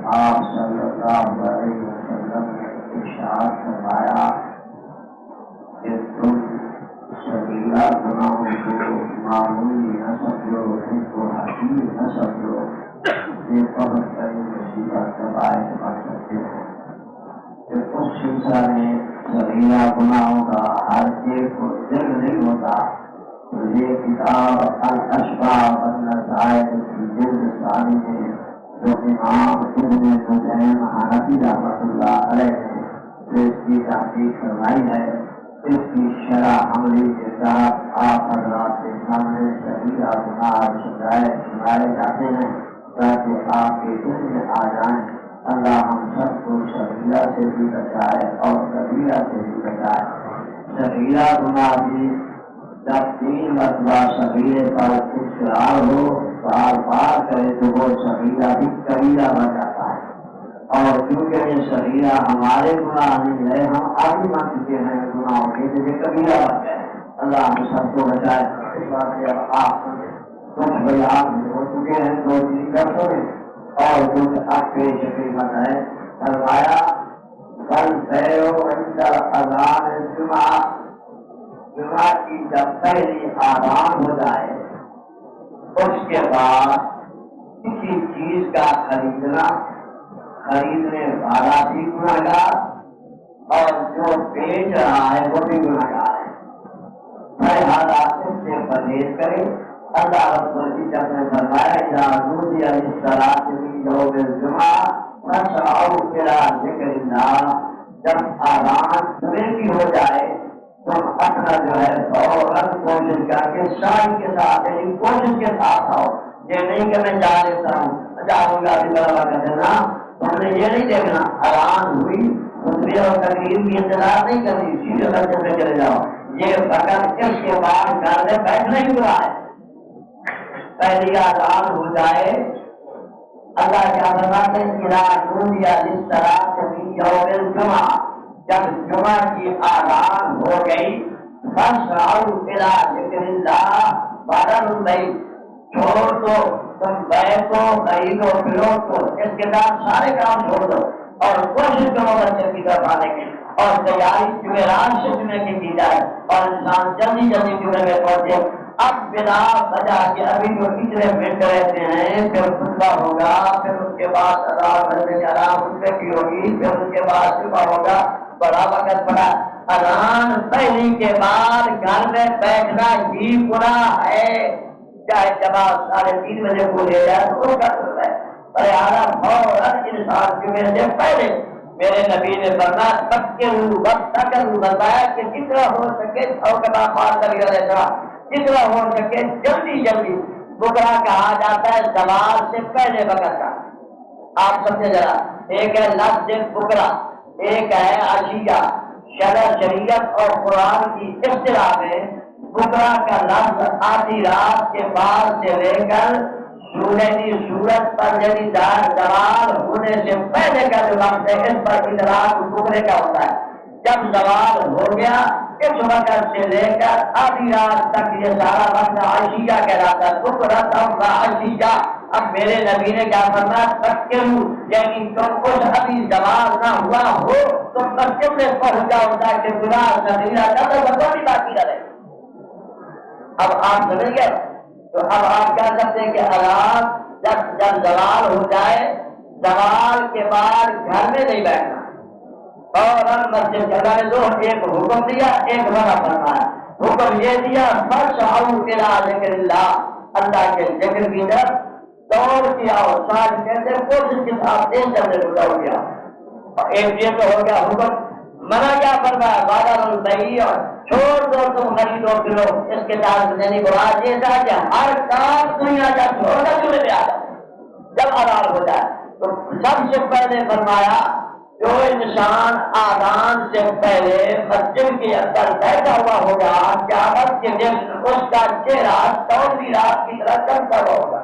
آپ صلی اللہ علیہ وسلم نے ارشاد فرمایا کہ تم صغیرہ گناہوں کو معمولی نہ سمجھو، ان کو حقیر نہ سمجھو، یہ بہت بڑی مصیبت کا باعث بن سکتے ہیں۔ کہ اس سلسلہ میں صغیرہ گناہوں کا ہر ایک کو علم نہیں ہوتا، تو یہ کتاب الاشباح والنصائح کی جلد ثانی میں جو امام ابن حسین حنفی رحمۃ اللہ علیہ نے جو اس کی تحقیق فرمائی ہے، اس کی شرح عملی کے ساتھ آپ حضرات کے سامنے صغیرہ گناہ سنائے جاتے ہیں تاکہ آپ کے دل میں آ جائیں۔ اللہ ہم سب کو صغیرہ سے بھی بچائے اور کبیرہ سے بھی بچائے۔ صغیرہ گناہ بھی جب 3 مرتبہ صغیرے پر اصرار ہو، بار بار کرے تو وہ صغیرہ بھی کبیرہ بن جاتا ہے۔ اور کیونکہ یہ صغیرہ ہمارے گناہ نہیں ہے، ہم عادی بن چکے ہیں گناہوں کے، تو یہ کبیرہ بن گئے۔ اللہ ہم سب کو بچائے۔ اس بات سے اب آپ کچھ بیان ہو چکے ہیں 2-3 درسوں میں، اور کچھ آپ کے شکل بتائے فرمایا جمعہ کی جب پہلی آرام ہو جائے اس کے بعد کسی چیز کا خریدنے والا بھی گنہگار اور جو بیچ رہا ہے وہ بھی گنہگار ہے۔ لہٰذا اس سے پرہیز کرے۔ اللہ رب العزت نے فرمایا اذا نودی للصلاۃ من یوم الجمعہ فاسعوا الی ذکر اللہ، جب آرام صبح کی ہو جائے تو اپنا جو ہے فوراً کوشش کر کے شاعری کے ساتھ کوشش کے ساتھ آؤ۔ یہ نہیں کہ میں جا لیتا ہوں جاؤں گا ابھی برابر کر دینا، تم نے یہ نہیں دیکھنا آرام ہوئی خطبے اور تقریر کی انتظار نہیں کرنی، سیدھے مسجد میں چلے جاؤ۔ یہ فقط اس کے بعد گھر میں بیٹھنے کی دعا ہے۔ پہلی آزان ہو جائے اللہ کیا فرماتے ہیں اذا نودی للصلاۃ من یوم الجمعہ، جب جمعہ کی آزان ہو گئی فاسعوا الی ذکر اللہ بدل البیت، چھوڑ دو تم بیٹھو خریدو پھرو تو اس کے بعد سارے کام چھوڑ دو اور کوشش کرو مسجد کی طرف آنے کی، اور تیاری جمعرات سے جمعے کی جائے اور انسان جلدی جلدی جمعے میں پہنچے۔ اب بنا بجا کے ابھی جو اتنے منٹ رہتے ہیں، پھر خطبہ ہوگا، پھر اس کے بعد خطبے کی ہوگی، پھر اس کے بعد صبح ہوگا، بڑا وقت پڑا۔ اذان پہلی کے بعد گھر میں بیٹھنا ہی گناہ ہے، چاہے جماعت 3:30 بجے پوری جائے تو کا ہے۔ فوراً انسان جمعے سے پہلے میرے نبی نے بتایا کہ جتنا ہو سکے جتنا ہو سکے جلدی جلدی بکرا کہا جاتا ہے زوال سے پہلے وقت کا۔ آپ سمجھے ذرا، ایک ہے لفظ بکرا، ایک ہے عشیہ۔ شریعت اور قرآن کی اصطلاح میں بکرا کا لفظ آدھی رات کے بعد سے لے کر سورج پر یعنی زوال ہونے سے پہلے کا جو وقت ہے اس پر ادراک بکرے کا ہوتا ہے۔ جب زوال ہو گیا اس وقت سے لے کر آدھی رات تک یہ سارا وقت عشیہ کہلاتا ہے، بکرا تم عشیہ۔ اب میرے نبی نے کیا فرمایا تذکروا، یعنی تم کچھ ابھی زوال نہ ہوا ہو تم مسجد میں پہنچ جاؤ تاکہ گناہ صغیرہ کا بھی باقی رہے۔ اب آپ سمجھ گئے، تو اب آپ کہہ سکتے ہیں کہ اذان جب زوال ہو جائے، زوال کے بعد گھر میں نہیں بیٹھنا اور مسجد جگہ نے دو ایک حکم دیا ایک منع فرمایا۔ حکم یہ دیا فاسعوا الی ذکر اللہ، اللہ کے ذکر کی طرف دوڑ کے آؤ، ساتھ کہتے کوشش کے ساتھ تیز چلنے کو دوڑ گیا۔ اور ایک یہ تو ہو گیا حکم، منع کیا فرمایا بدل البیع، چھوڑ دو تم خریدو پھرو۔ اس کے ساتھ یعنی مراد یہ تھا کہ ہر کام دنیا کا چھوڑ کر جمعے میں آ جائے جب اذان ہو جائے۔ تو سب سے پہلے فرمایا جو انسان آذان سے پہلے مسجد کے اندر بیٹھا ہوا ہوگا قیامت کے دن اس کا چہرہ 14 رات کی طرح چمکا ہوگا۔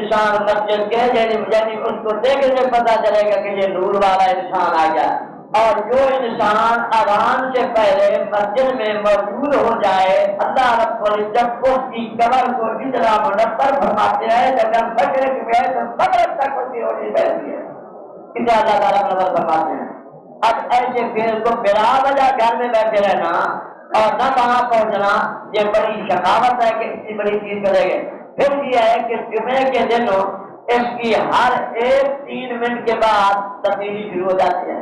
انسان مسجد کے یعنی اس کو دیکھنے سے پتا چلے گا کہ یہ نور والا انسان آ گیا، اور جو انسان اذان سے پہلے مسجد میں موجود ہو جائے اللہ رب العزت اس کی قبر کو اتنا منور فرماتے ہیں اگر بکرے کی ہے تو قبر تک اس کی روشنی بہتی ہے، اتنا اللہ تعالیٰ منور فرماتے ہیں۔ اب ایسے پھر کو بلا وجہ گھر میں بیٹھے رہنا اور نہ وہاں پہنچنا یہ بڑی شقاوت ہے کہ اتنی بڑی چیز کرے گے۔ پھر یہ ہے کہ جمعے کے دن اس کی ہر ایک 3 منٹ کے بعد تبدیلی شروع ہو جاتی ہے۔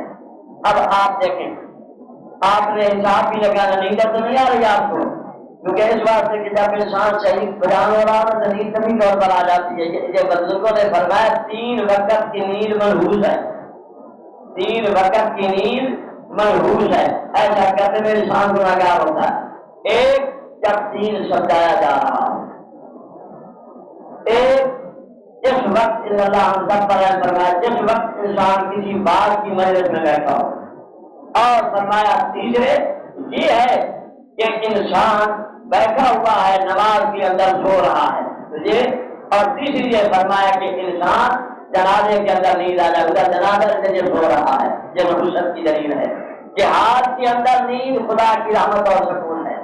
اب آپ دیکھیں، آپ نے حساب بھی لگانا، نہیں تو نہیں آ رہی آپ کو، کیونکہ اس واسطے کہ جب انسان صحیح بیان ہو رہا ہے تو نیند طبی طور پر آ جاتی ہے۔ یہ بزرگوں نے فرمایا 3 وقت کی نیند منحوس ہے، 3 وقت کی نیند منحوس ہے، ایسا کرنے میں انسان گناہگار ہوتا ہے۔ ایک جب دین سمجھایا جا رہا ہو، ایک جس وقت اللہ ہم سب پر فرمایا جس وقت انسان کسی بات کی مجلس میں بیٹھا ہو، اور فرمایا تیسرے یہ ہے کہ انسان بیٹھا ہوا ہے نماز کے اندر سو رہا ہے تو یہ، اور تیسری یہ فرمایا کہ انسان جنازے کے اندر نیند آ جائے، ادھر جنازے سے یہ سو رہا ہے، یہ نحوست کی دلیل ہے۔ جہاد کے اندر نیند خدا کی رحمت اور سکون ہے،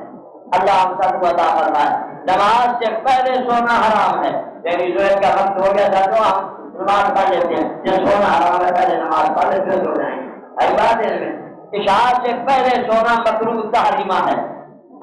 اللہ ہم سب کو عطا فرمائے۔ نماز سے پہلے سونا حرام ہے، یعنی زہر کا وقت ہو گیا تھا تو ہم نماز پڑھ لیتے ہیں، جب سونا حرام ہے پہلے نماز پڑھ لیتے ہیں، سو جائیں گے۔ ایسی بات ہے، عشاء سے پہلے سونا مکروہ تحریمہ ہے،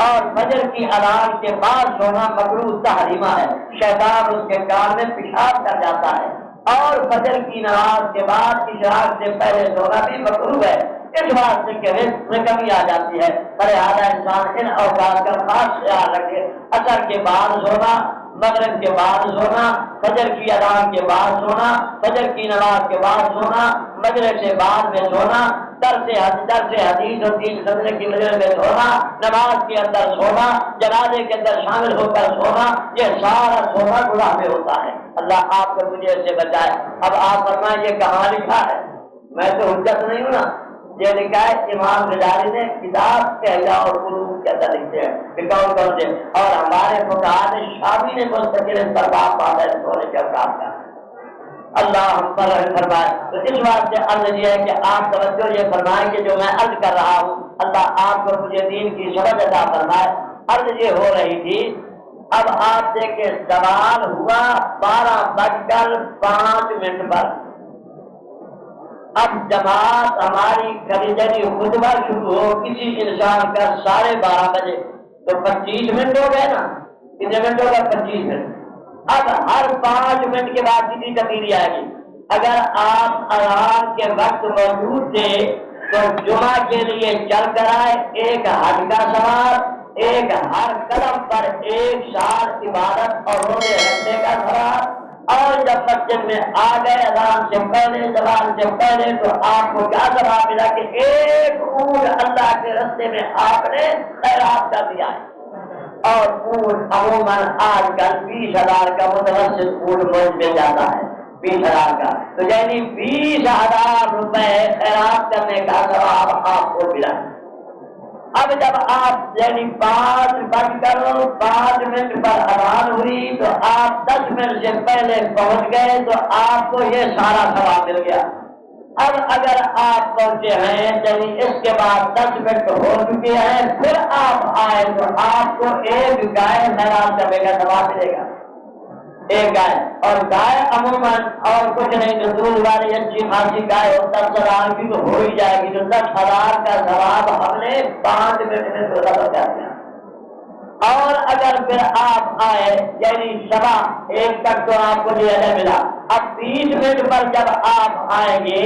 اور فجر کی اذان کے بعد سونا مکروہ تحریمہ ہے، شیطان اس کے کان میں پیشاب کر جاتا ہے، اور فجر کی نماز کے بعد اشراق سے پہلے سونا بھی مکروہ ہے، اس واسطے کہ رزق میں کمی آ جاتی ہے۔ لہٰذا انسان ان اوقات کا خاص خیال رکھے، اثر کے بعد سونا، مغرب کے بعد سونا، فجر کی اذان کے بعد سونا، فجر کی نماز کے بعد سونا، مغرب سے بعد میں سونا، درس حدیث اور دین سمجھنے کی وجہ میں سونا، نماز کے اندر سونا، جنازے کے اندر شامل ہو کر سونا، یہ سارا سونا گناہ میں ہوتا ہے۔ اللہ آپ کو مجھے سے بچائے۔ اب آپ فرمائیں یہ کہاں لکھا ہے؟ میں تو حجت نہیں ہوں نا، یہ لکھا ہے امام غزالی نے کتاب احیاء القلوب کے اندر لکھتے ہیں کہ کون کون سے، اور ہمارے فقہاء نے شافعی نے مستقل اس پر بات باندھا ہے سونے کے اوقات کا۔ اللہ ہم پر رحم فرمائے۔ تو اس واسطے عرض یہ ہے کہ آپ توجہ یہ فرمائیں کہ جو میں عرض کر رہا ہوں اللہ آپ کو مجھے دین کی سمجھ عطا فرمائے۔ عرض یہ ہو رہی تھی، اب آپ دیکھیں سوال ہوا 12:05 پر، اب جماعت ہماری خریدنی خطبہ شروع ہو کسی انسان کا 12:30 بجے تو 25 منٹ ہو گئے نا، کتنے منٹ ہو گئے؟ 25 منٹ۔ اب ہر 5 منٹ کے بعد کتنی تبدیلی آئے گی؟ اگر آپ اذان کے وقت موجود تھے تو جمعہ کے لیے چل کر آئے، ایک حج کا ثواب، ایک ہر قدم پر 1 سال عبادت اور روزے رکھنے کا ثواب، اور جب مسجد میں آ گئے اذان سے پہلے زبان سے پہلے تو آپ کو کیا ثواب ملا کہ 1 اونٹ اللہ کے راستے میں آپ نے خیرات کر دیا ہے۔ اور اونٹ عموماً آج کل 20,000 کا متوسط اونٹ روز مل جاتا ہے، 20,000 کا، تو یعنی 20,000 روپے خیرات کرنے کا ثواب آپ کو ملا۔ اب جب آپ یعنی 5:05 پر اذان ہوئی تو آپ 10 منٹ سے پہلے پہنچ گئے تو آپ کو یہ سارا ثواب مل گیا۔ اب اگر آپ پہنچے ہیں یعنی اس کے بعد 10 منٹ ہو چکے ہیں پھر آپ آئے تو آپ کو 1 گائے خیرات کرنے کا ثواب ملے گا، 1 گائے، اور گائے عموماً اور کچھ نہیں جو دودھ والی اچھی خاصی گائے ہو 10,000 کی تو ہو ہی جائے گی، تو 10,000 کا ثواب ہم نے 5 منٹ میں پورا بچا دیا۔ اور اگر پھر آپ آئے یعنی 1:15 تک تو آپ کو یہ ملا، اب 20 منٹ پر جب آپ آئیں گے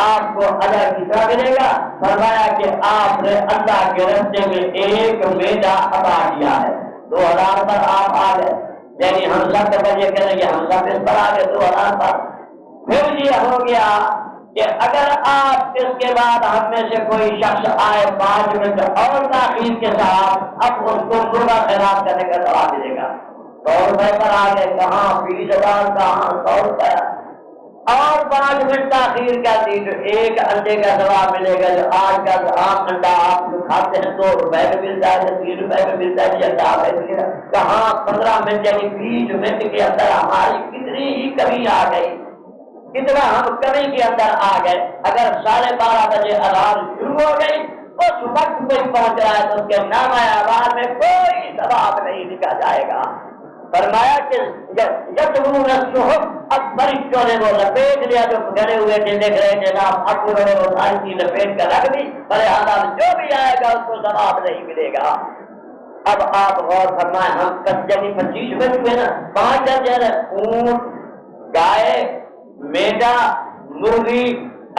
آپ کو اجر کتنا ملے گا؟ فرمایا کہ آپ نے اللہ کے راستے میں 1 میڈا عطا کیا ہے، 2,000 پر آپ آ گئے، یعنی ہم سب کا یہ کریں گے ہم سب اس پر آ گئے 2,000 پر۔ پھر یہ ہو گیا کہ اگر آپ اس کے بعد ہم میں سے کوئی شخص آئے 5 منٹ اور تاخیر کے ساتھ اب اس کو پورا خیرات کرنے کا ثواب ملے گا۔ 100 روپے پر آ گئے، کہاں 20,000 کہاں 100 روپے، اور 5 منٹ تاخیر کر دی تو 1 انڈے کا ثواب ملے گا، جو آج کا عام انڈا آپ جو کھاتے ہیں 2 روپے میں ملتا ہے، 3 روپے میں ملتا ہے، یہ کہاں 15 منٹ یعنی 20 منٹ کے اندر ہماری کتنی ہی کمی آ گئی، کتنا ہم کمی کے اندر آ گئے. اگر 12:30 بجے اذان شروع ہو گئی اس وقت کوئی پہنچ رہا ہے تو اس کے نامہ اعمال میں کوئی ثواب نہیں لکھا جائے گا. فرمایا کہ جب اب فرشتوں نے وہ لپیٹ لیا جو گھرے ہوئے تھے، دیکھ رہے جناب اب انہوں نے وہ ساری چیز لپیٹ کر رکھ دی، لہٰذا جو بھی آئے گا اس کو ثواب نہیں ملے گا. اب آپ غور فرمائیں، ہم 25 بچ ہوئے نا، 5 درجن اونٹ، گائے، میڈا، مرغی،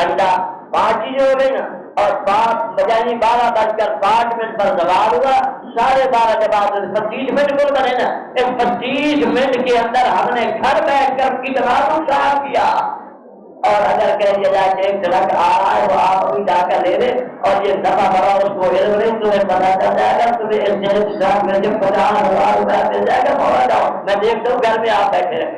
انڈا، 5 چیزیں ہو گئی نا. اور 12:05 پر سوال ہوا، 12:30 کے بعد 25 منٹ کو بنے نا. اس 25 منٹ کے اندر ہم نے گھر بیٹھ کر کتنا نقصان کیا. اور اگر کہہ دیا جائے کہ ایک ٹرک آ رہا ہے وہ آپ ابھی جا کر لے لیں اور یہ دفعہ بڑا اس کو علم نہیں، تمہیں پتا چل جائے گا، تمہیں اس میں جب 50,000 روپیہ مل جائے گا فوراً جاؤ. میں دیکھتا ہوں گھر میں آپ بیٹھے رہے.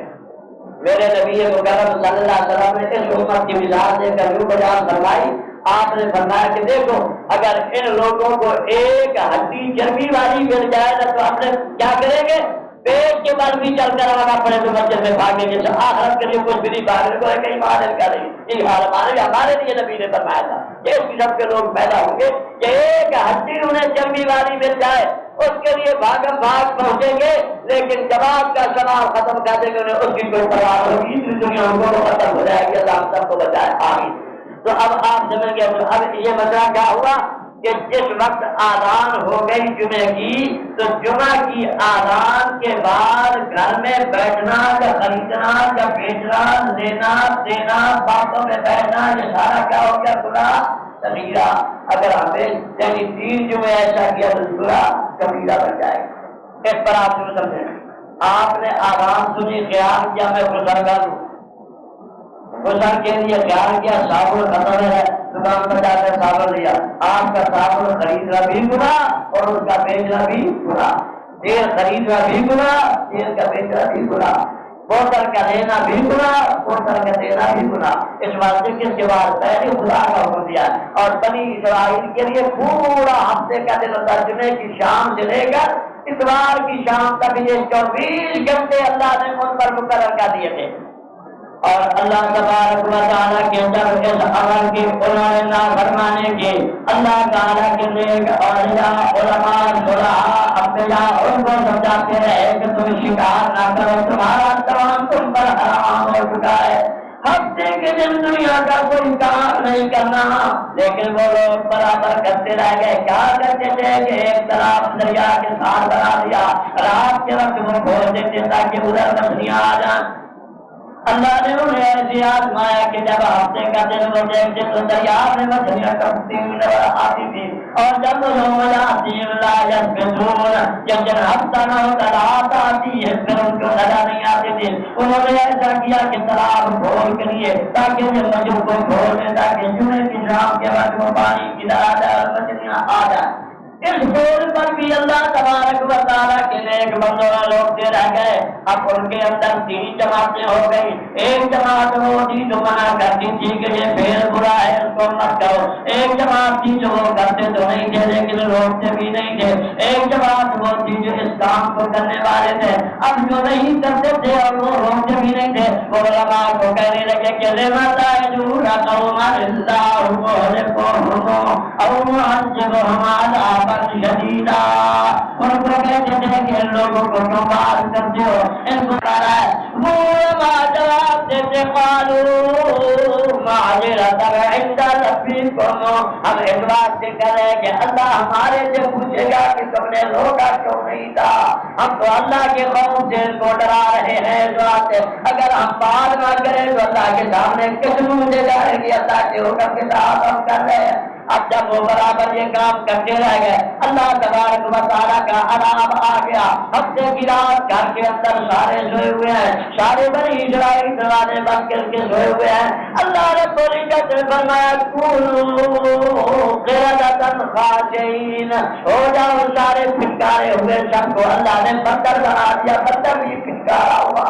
میرے نبی مکرم صلی اللہ علیہ وسلم نے اس امت کی مثال دے کر یوں بیان فرمائی. آپ نے فرمایا کہ دیکھو اگر ان لوگوں کو ایک ہڈی چربی والی مل جائے نا تو ہم نے کیا کریں گے؟ پیٹ کے بل بھی چل کر آنا پڑے تو مسجد میں بھاگیں گے. آخرت کے لیے کچھ بھی نہیں بھاگنے کو ہے، کہیں بھاگنے کا نہیں. یہ حال ہمارے لیے نبی نے فرمایا تھا کہ اس قسم کے لوگ پیدا ہوں گے کہ ایک ہڈی انہیں چربی والی مل جائے اس کے لیے بھاگم بھاگ پہنچیں گے، لیکن جواب کا سوال ختم کر دیں گے، انہیں اس کی کوئی پرواہ ہوگی. دنیا ان کو ختم ہو جائے گی، اللہ سب کو بچائے. آمین. تو اب آپ سمجھ گئے. تو اب یہ مسئلہ کیا ہوا کہ جس وقت آذان ہو گئی جمعے کی تو جمعہ کی آذان کے بعد گھر میں بیٹھنا یا خریدنا یا بیچنا، لینا دینا، باتوں میں بیٹھنا، یہ سارا کیا ہو گیا؟ گناہ صغیرہ. اگر ہمیں یعنی 3 جمعے ایسا کیا تو گناہ کبیرہ بن جائے گا. اس پر آپ کو سمجھیں. آپ نے آذان سنی، خیال کیا میں غسل کر لوں. غسل کے لیے خیال کیا صابن ختم ہے، دکان پر جا کر صابن لیا. آپ کا صابن خریدنا بھی گناہ اور اس کا بیچنا بھی گناہ. تیل خریدنا بھی گناہ، تیل کا بیچنا بھی گناہ. بوتل کا لینا بھی گناہ، بوتل کا دینا بھی گناہ. اس واسطے کس کے بعد پہلے خدا کا حکم دیا اور بنی اسرائیل کے لیے پورا ہفتے کا دن ترجمے کی شام سے لے کر اتوار کی شام تک یہ 24 گھنٹے اللہ نے ان پر مقرر کر دیے تھے. اور اللہ تبارک و تعالیٰ کے اندر اس امر کی انہوں نے نافرمانی کی. اللہ تعالیٰ کے نیک اولیاء، علماء، صلحاء، انبیاء ان کو سمجھاتے رہے کہ تم شکار نہ کرو، تمہارا تمام تم پر حرام ہو چکا ہے. ہفتے کے دن دنیا کا کوئی کام نہیں کرنا، لیکن وہ لوگ برابر کرتے رہ گئے. کیا کرتے تھے کہ ایک طرف دریا کے ساتھ بنا دیا، رات کے وقت وہ کھول دیتے تاکہ ادھر مچھلیاں آ جائیں. اللہ نے انہیں ایسی آزمایا کہ جب ہفتے کا دن وہ دیکھتے تو دریا میں مچھلیاں کٹتی ہوئی نظر آتی تھی، اور جب جب ہفتہ نہ ہوتا رات آتی ہے پھر ان کو نظر نہیں آتی تھی. انہوں نے ایسا کیا کہ تالاب کھول کے لیے تاکہ مچھلیوں کو کھول دیں تاکہ جمعے کی شام کے بعد وہ پانی کی طرح جائے اور مچھلیاں آ جائیں. اس بول پر بھی اللہ تبارک و تعالیٰ کے نیک بندوں لوگ دے رہ گئے. اب ان کے اندر 3 جماعتیں ہو گئی. ایک جماعت وہ تھی جو منع کرتی تھی کہ یہ فعل برا ہے اس کو مت کرو. ایک جماعت تھی جو وہ کرتے تو نہیں تھے لیکن روکتے بھی نہیں تھے. ایک جماعت وہ تھی جو اس کام کو کرنے والے تھے. اب جو نہیں کرتے تھے اور وہ روکتے بھی نہیں تھے وہ علماء کو کہنے لگے کہ لمتا يجور قوم الله مهلكهم او معذبهم عذابا شديدا. ان کو کہتے تھے کہ ان لوگوں کو تم بات کرتے ہو ان کو کہا ہے. وہ علماء جواب دیتے قالوا معذرة عند ربكم. ہم اس بات سے کہہ رہے ہیں کہ اللہ ہمارے سے پوچھے گا کہ تم نے روکا کیوں نہیں تھا. ہم تو اللہ کے خوف سے ان کو ڈرا رہے ہیں. اس بات سے اگر ہم بات نہ کریں تو اللہ کے سامنے کس مجھے جائے گی. اللہ کے حکم کے ساتھ ہم کر رہے ہیں. اب جب وہ برابر یہ کام کرتے رہ گئے اللہ تبارک و تعالیٰ کا عذاب آ گیا. ہفتے کی رات گھر کے اندر سارے سوئے ہوئے ہیں، سارے بنی اسرائیل دروازے بند کر کے سوئے ہوئے ہیں. اللہ رب العزت نے فرمایا کونوا قردۃ خاسئین، ہو جاؤ سارے پھٹکارے ہوئے. سب کو اللہ نے بندر بنا دیا، بندر بھی پھٹکارا ہوا.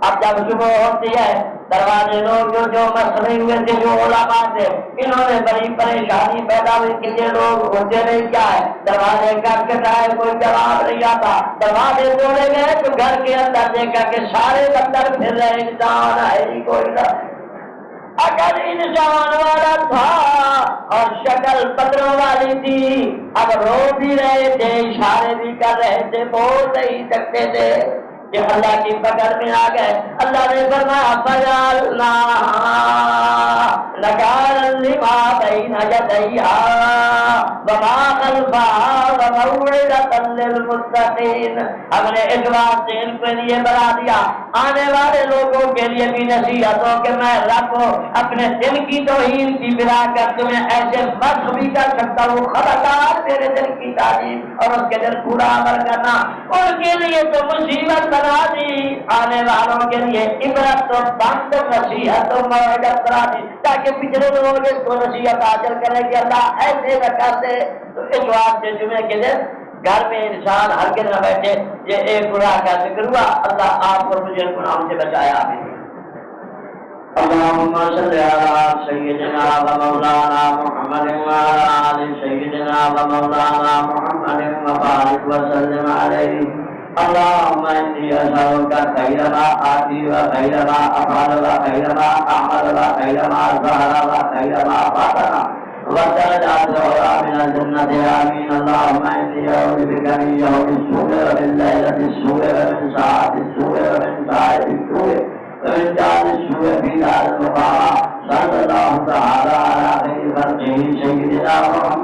اب جب صبح ہوتی ہے دروازے لوگ جو مسئلے ہوئے تھے جو علماء تھے انہوں نے بڑی پریشانی پیدا ہوئی کہ یہ لوگ ہوتے نہیں کیا ہے دروازے کٹکھٹائے کوئی جواب نہیں آتا دروازے توڑے گئے تو گھر کے اندر دیکھا کہ سارے اندر پھر رہے انسان ہے ہی کوئی نہ اگر انسان والا تھا اور شکل پتھروں والی تھی اب رو بھی رہے تھے اشارے بھی کر رہے تھے بول نہیں سکتے تھے کہ اللہ کی پکڑ میں آ گئے اللہ نے فرمایا فجعلنا نکالا لما بین یدیہا وما خلفہا وموعظۃ للمتقین ہم نے اس بات سے ان کے لیے بنا دیا آنے والے لوگوں کے لیے بھی نصیحت ہو کہ میں رب اپنے دل کی توہین کی بنا کر تمہیں ایسے مسخ بھی کر سکتا ہوں خبردار میرے دل کی تعلیم اور اس کے دل پورا عمل کرنا ان کے لیے تو مصیبت بنا دی آنے والوں کے لیے عبرت تو بند نصیحت تو موعظت بنا دی تاکہ پچھلے لوگ اس کو نصیحت حاصل کریں کہ اللہ ایسے نہ کرتے تو اس بات سے جمعے کے دن گھر میں انسان ہر کے نہ بیٹھے یہ ایک گناہ کا ذکر ہوا اللہ آپ کو مجھے گناہوں سے بچایا بھی اللهم صل على سيدنا ومولانا محمد وعلى آل سيدنا ومولانا محمد وبارك وسلم عليه اللهم إني أسألك خير ما آتي وخير ما أفعل وخير ما أعمل وخير ما ظهر وخير ما بطن والدرجات العلى من الجنة آمين اللهم إني أعوذ بك من يوم السوء ومن ليلة السوء ومن ساعة السوء ومن ساعة السوء ومن جعل السوء في دار المقامة صلى الله تعالى على خير خلقه سيدنا محمد